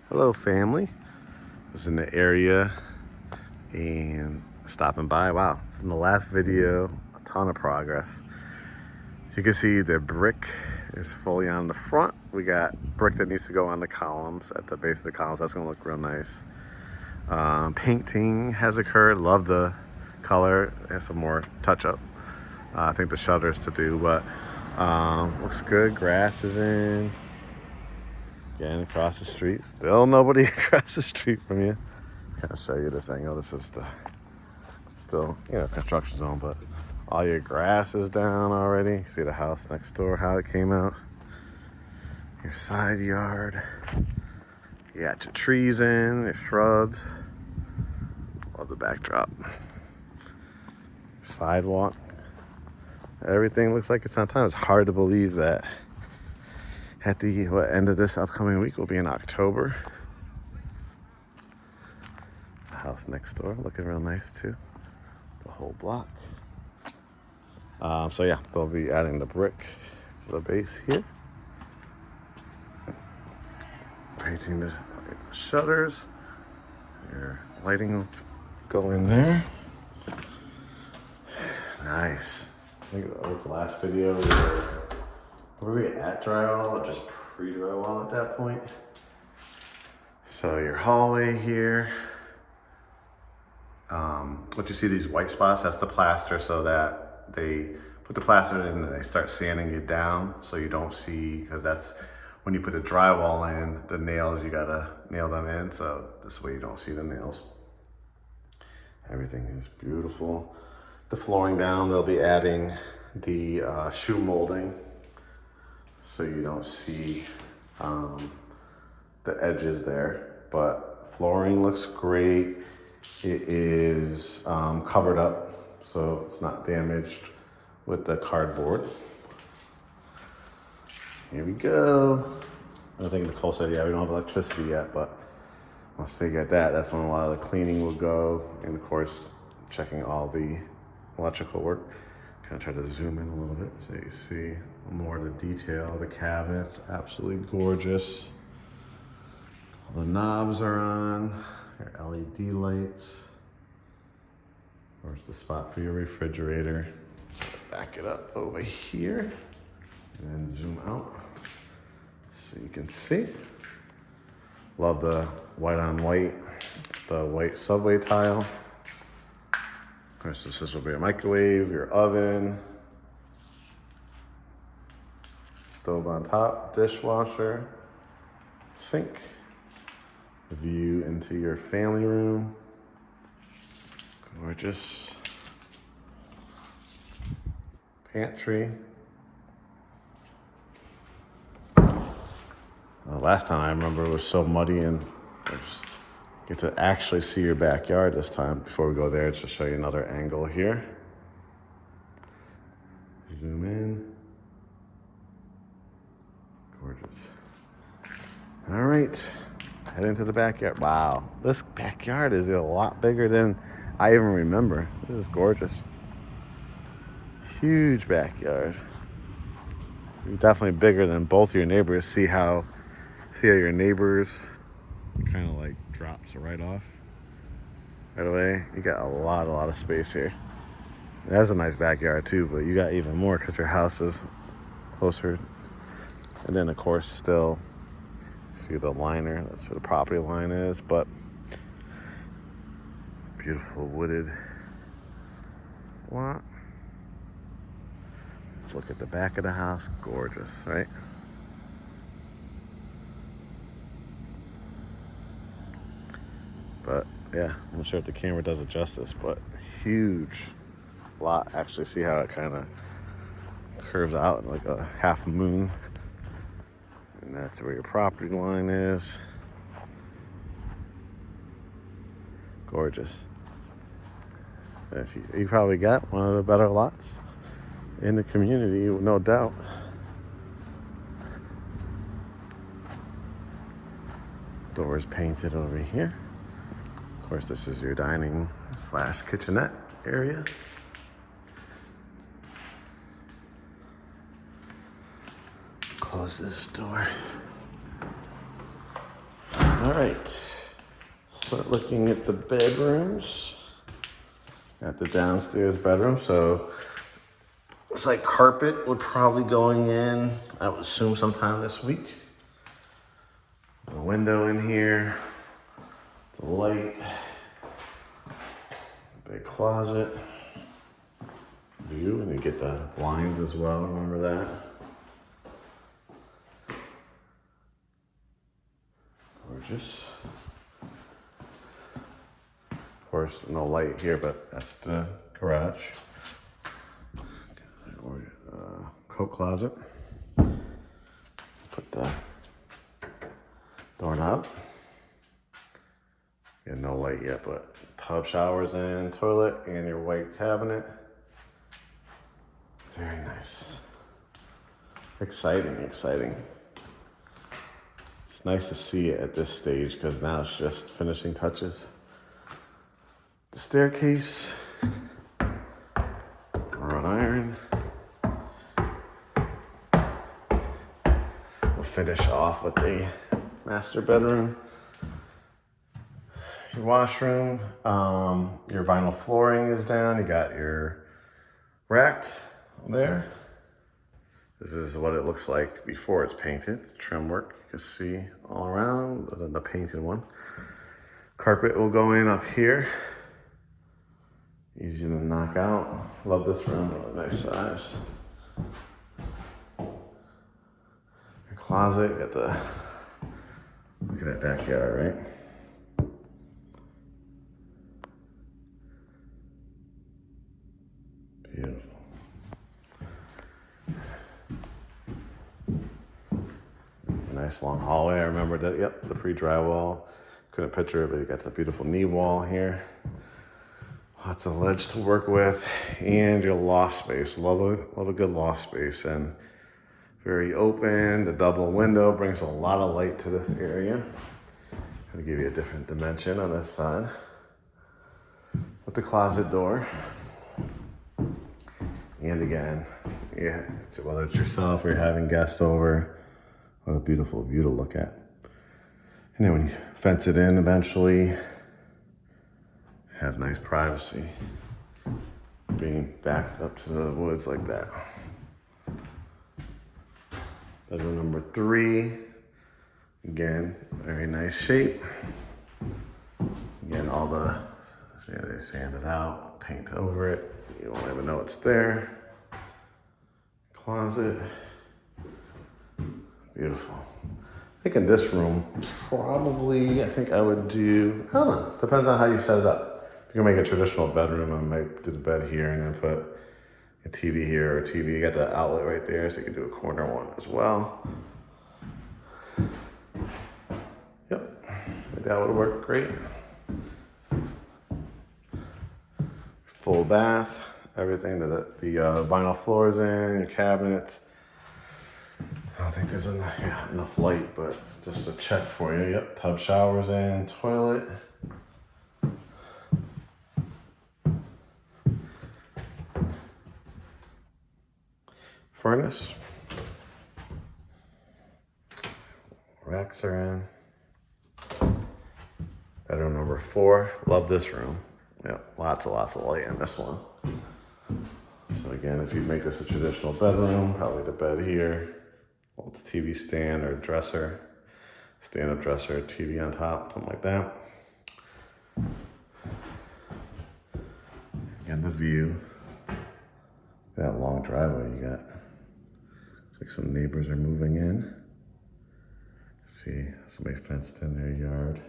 Hello family, I was in the area and stopping by. Wow, from the last video, a ton of progress. As you can see, the brick is fully on the front. We got brick that needs to go on the columns, at the base of the columns. That's gonna look real nice. Painting has occurred. Love the color and some more touch up. I think the shutters to do, but looks good. Grass is in. Again, across the street. Still nobody across the street from you. Just kind of show you this angle. This is the still, construction zone, but all your grass is down already. You see the house next door, how it came out. Your side yard. You got your trees in, your shrubs. Love the backdrop. Sidewalk. Everything looks like it's on time. It's hard to believe that at the end of this upcoming week will be in October. The house next door looking real nice too. The whole block. So yeah, they'll be adding the brick to the base here. Painting the shutters. Your lighting will go in there. Nice. I think that was the last video. Were we at drywall or just pre-drywall at that point? So your hallway here. What you see, these white spots, that's the plaster, so that they put the plaster in and they start sanding it down so you don't see, because that's when you put the drywall in, the nails, you gotta nail them in, so this way you don't see the nails. Everything is beautiful. The flooring down, they'll be adding the shoe molding so you don't see the edges there, but flooring looks great. It is covered up, so it's not damaged with the cardboard. Here we go. I think Nicole said, yeah, we don't have electricity yet, but once they get that, that's when a lot of the cleaning will go. And of course, checking all the electrical work. Kind of try to zoom in a little bit so you see more of the detail. The cabinets, absolutely gorgeous. All the knobs are on. Your LED lights. Where's the spot for your refrigerator? Back it up over here and then zoom out so you can see. Love the white on white, the white subway tile. Of course, this will be a microwave, your oven, stove on top, dishwasher, sink. View into your family room. Gorgeous. Pantry. Last time I remember it was so muddy, and I just get to actually see your backyard this time. Before we go there, just to show you another angle here. Zoom in. Gorgeous. All right. Head into the backyard. Wow, this backyard is a lot bigger than I even remember. This is gorgeous. Huge backyard. Definitely bigger than both your neighbors. See how your neighbors kind of like drops right off right away. You got a lot of space here. That's a nice backyard too, but you got even more because your house is closer. And then of course still see the liner, that's where the property line is, but beautiful wooded lot. Let's look at the back of the house. Gorgeous, right? But yeah, I'm not sure if the camera does it justice, but huge lot. Actually see how it kind of curves out like a half moon. And that's where your property line is. Gorgeous. You probably got one of the better lots in the community, no doubt. Doors painted over here. Of course, this is your dining / kitchenette area. Close this door. All right, start looking at the bedrooms. Got the downstairs bedroom, so it's like carpet would probably going in, I would assume sometime this week. The window in here, the light, big closet, view, and you get the blinds as well, remember that. Gorgeous. Of course, no light here, but that's the garage. Coat closet. Put the doorknob. Yeah, no light yet, but tub, showers in, toilet, and your white cabinet. Very nice. Exciting, exciting. It's nice to see it at this stage because now it's just finishing touches. The staircase, wrought iron. We'll finish off with the master bedroom. Your washroom, your vinyl flooring is down. You got your rack there. This is what it looks like before it's painted. Trim work, you can see all around, the painted one. Carpet will go in up here. Easy to knock out. Love this room, really nice size. Your closet, got the, look at that backyard, right? Beautiful. Nice long hallway. I remember that. Yep, the pre-drywall. Couldn't picture it, but you got the beautiful knee wall here. Lots of ledge to work with, and your loft space. Love a good loft space, and very open. The double window brings a lot of light to this area. Gonna give you a different dimension on this side. With the closet door. And again, yeah, whether it's yourself or you're having guests over, what a beautiful view to look at. And then when you fence it in eventually, have nice privacy. Being backed up to the woods like that. Bedroom number 3. Again, very nice shape. Again, all the, they sanded out, paint over it. You won't even know it's there. Closet. Beautiful. I think in this room, probably, I think I would do, I don't know, depends on how you set it up. If you can make a traditional bedroom, I might do the bed here and then put a TV here or a TV. You got the outlet right there, so you can do a corner one as well. Yep, I think that would work great. Full bath, everything, the vinyl floors in, your cabinets. I don't think there's enough light, but just a check for you. Yep, tub, showers in, toilet. Furnace. Racks are in. Bedroom number 4. Love this room. Yep, lots of light in this one. So again, if you make this a traditional bedroom, probably the bed here. Well, it's a TV stand or dresser. Stand-up dresser, TV on top, something like that. Again, the view. That long driveway you got. Looks like some neighbors are moving in. See, somebody fenced in their yard.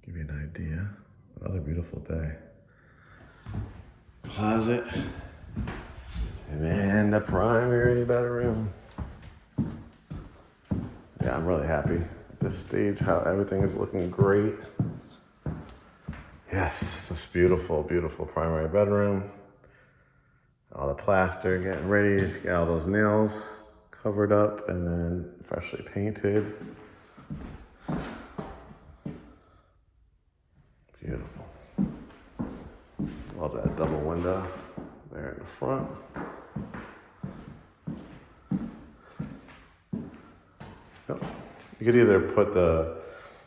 Give you an idea. Another beautiful day. Closet. And then the primary bedroom. Yeah, I'm really happy at this stage, how everything is looking great. Yes, this beautiful, beautiful primary bedroom. All the plaster getting ready, got all those nails covered up and then freshly painted. Beautiful. Love that double window there in the front. Yep. You could either put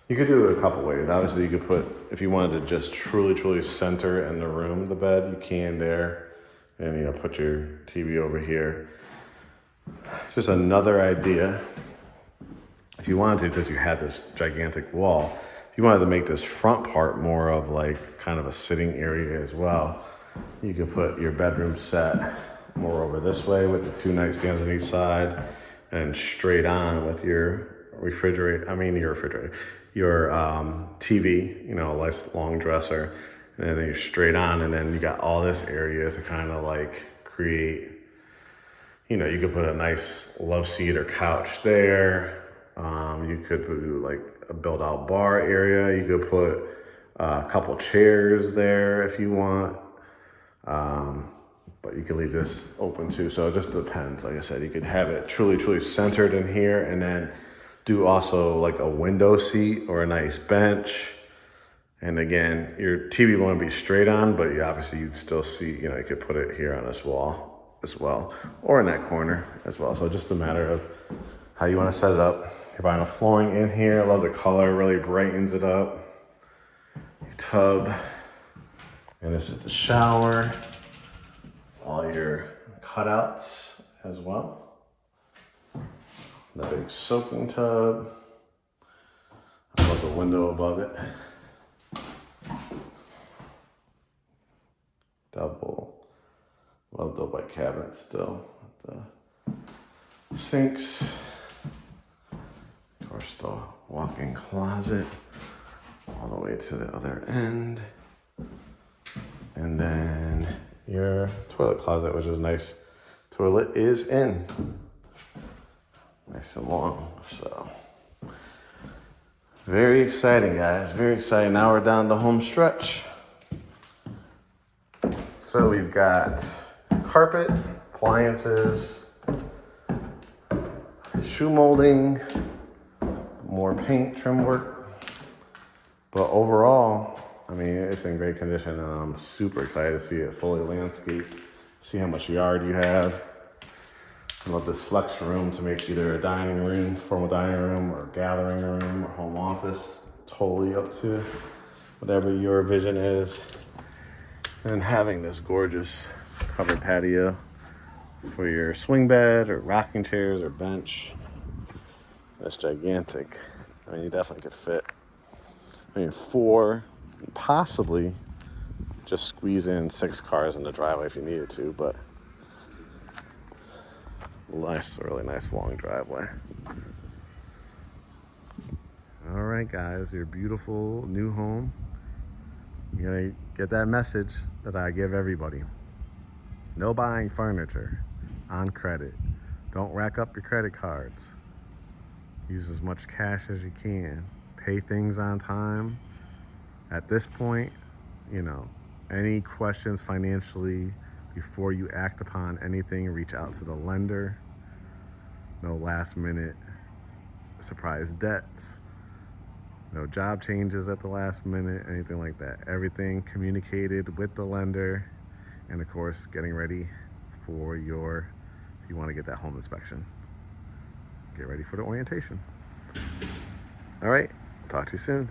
you could do it a couple ways. Obviously, you could put, if you wanted to just truly center in the room, the bed, you can there. And, you know, put your TV over here. Just another idea. If you wanted to, because you had this gigantic wall, if you wanted to make this front part more of like kind of a sitting area as well, you could put your bedroom set more over this way with the 2 nightstands on each side, and straight on with your your TV, you know, a nice long dresser, and then you're straight on, and then you got all this area to kind of like create, you know, you could put a nice love seat or couch there. You could put like a built out bar area. You could put a couple chairs there if you want. But you can leave this open too. So it just depends. Like I said, you could have it truly centered in here, and then do also like a window seat or a nice bench. And again, your TV won't be straight on, but obviously you'd still see, you know, you could put it here on this wall as well, or in that corner as well. So just a matter of how you want to set it up. You're buying a flooring in here. I love the color, really brightens it up. Your tub, and this is the shower. All your cutouts as well. The big soaking tub. I love the window above it. Double. Love the white cabinet still. The sinks. Of course, the walk-in closet all the way to the other end. And then your toilet closet, which is nice. Toilet is in. Nice and long, so. Very exciting, guys, very exciting. Now we're down the home stretch. So we've got carpet, appliances, shoe molding, more paint, trim work. But overall, I mean, it's in great condition, and I'm super excited to see it fully landscaped, see how much yard you have. I love this flex room to make either a dining room, formal dining room, or gathering room, or home office. Totally up to whatever your vision is. And having this gorgeous covered patio for your swing bed, or rocking chairs, or bench. That's gigantic. I mean, you definitely could fit, 4, possibly just squeeze in 6 cars in the driveway if you needed to, but nice, really nice long driveway. All right, guys, your beautiful new home. You're gonna get that message that I give everybody. No buying furniture on credit. Don't rack up your credit cards. Use as much cash as you can. Pay things on time. At this point, you know, any questions financially before you act upon anything, reach out to the lender. No last minute surprise debts. No job changes at the last minute, anything like that. Everything communicated with the lender, and of course, getting ready for if you want to get that home inspection. Get ready for the orientation. All right, talk to you soon.